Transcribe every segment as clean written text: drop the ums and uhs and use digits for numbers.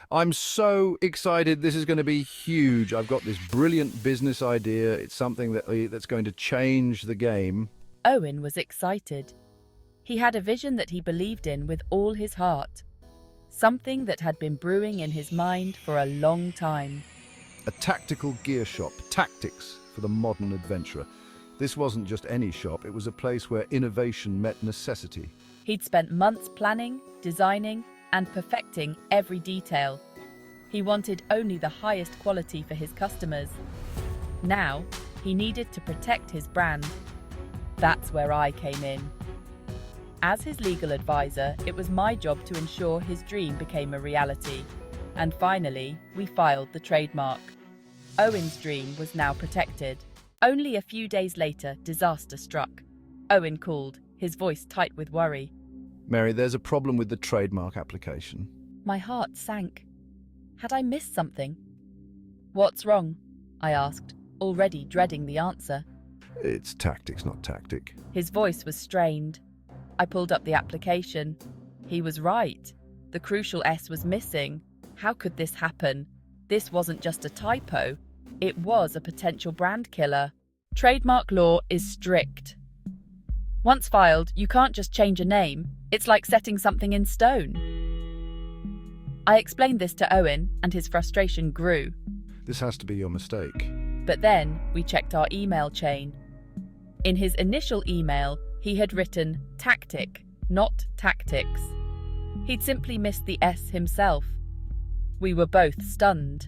I'm so excited. This is going to be huge. I've got this brilliant business idea. It's something that's going to change the game. Owen was excited. He had a vision that he believed in with all his heart, something that had been brewing in his mind for a long time. A tactical gear shop, tactics for the modern adventurer. This wasn't just any shop, it was a place where innovation met necessity. He'd spent months planning, designing, and perfecting every detail. He wanted only the highest quality for his customers. Now, he needed to protect his brand. That's where I came in. As his legal advisor, it was my job to ensure his dream became a reality. And finally, we filed the trademark. Owen's dream was now protected. Only a few days later, disaster struck. Owen called, his voice tight with worry. Mary, there's a problem with the trademark application. My heart sank. Had I missed something? What's wrong? I asked, already dreading the answer. It's tactics, not tactic. His voice was strained. I pulled up the application. He was right. The crucial S was missing. How could this happen? This wasn't just a typo. It was a potential brand killer. Trademark law is strict. Once filed, you can't just change a name. It's like setting something in stone. I explained this to Owen, and his frustration grew. This has to be your mistake. But then we checked our email chain. In his initial email, he had written tactic, not tactics. He'd simply missed the S himself. We were both stunned.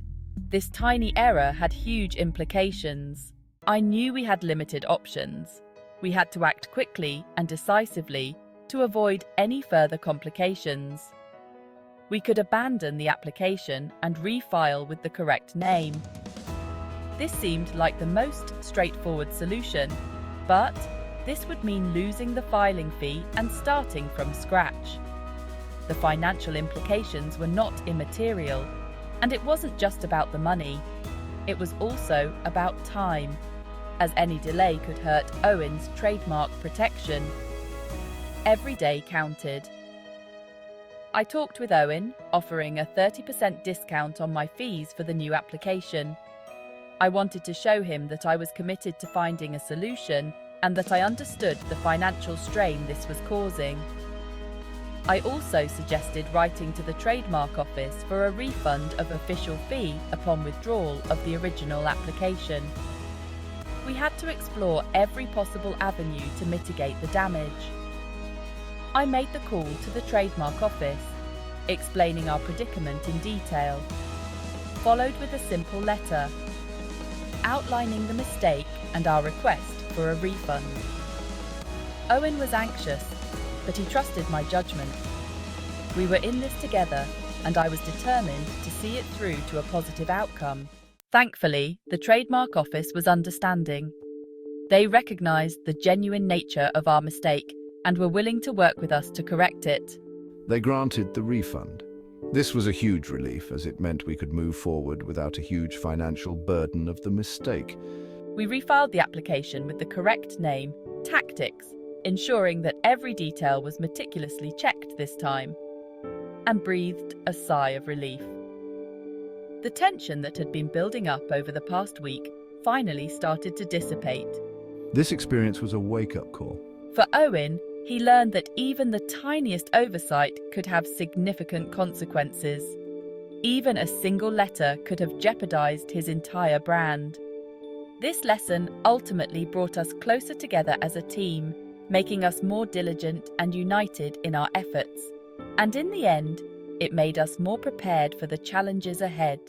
This tiny error had huge implications. I knew we had limited options. We had to act quickly and decisively to avoid any further complications. We could abandon the application and refile with the correct name. This seemed like the most straightforward solution, but this would mean losing the filing fee and starting from scratch. The financial implications were not immaterial, and it wasn't just about the money. It was also about time, as any delay could hurt Owen's trademark protection. Every day counted. I talked with Owen, offering a 30% discount on my fees for the new application. I wanted to show him that I was committed to finding a solution and that I understood the financial strain this was causing. I also suggested writing to the trademark office for a refund of official fee upon withdrawal of the original application. We had to explore every possible avenue to mitigate the damage. I made the call to the trademark office, explaining our predicament in detail, followed with a simple letter, outlining the mistake and our request for a refund. Owen was anxious, but he trusted my judgment. We were in this together, and I was determined to see it through to a positive outcome. Thankfully, the trademark office was understanding. They recognized the genuine nature of our mistake and were willing to work with us to correct it. They granted the refund. This was a huge relief, as it meant we could move forward without a huge financial burden of the mistake. We refiled the application with the correct name, Tactics, ensuring that every detail was meticulously checked this time, and breathed a sigh of relief. The tension that had been building up over the past week finally started to dissipate. This experience was a wake-up call. For Owen, he learned that even the tiniest oversight could have significant consequences. Even a single letter could have jeopardized his entire brand. This lesson ultimately brought us closer together as a team, making us more diligent and united in our efforts. And in the end, it made us more prepared for the challenges ahead.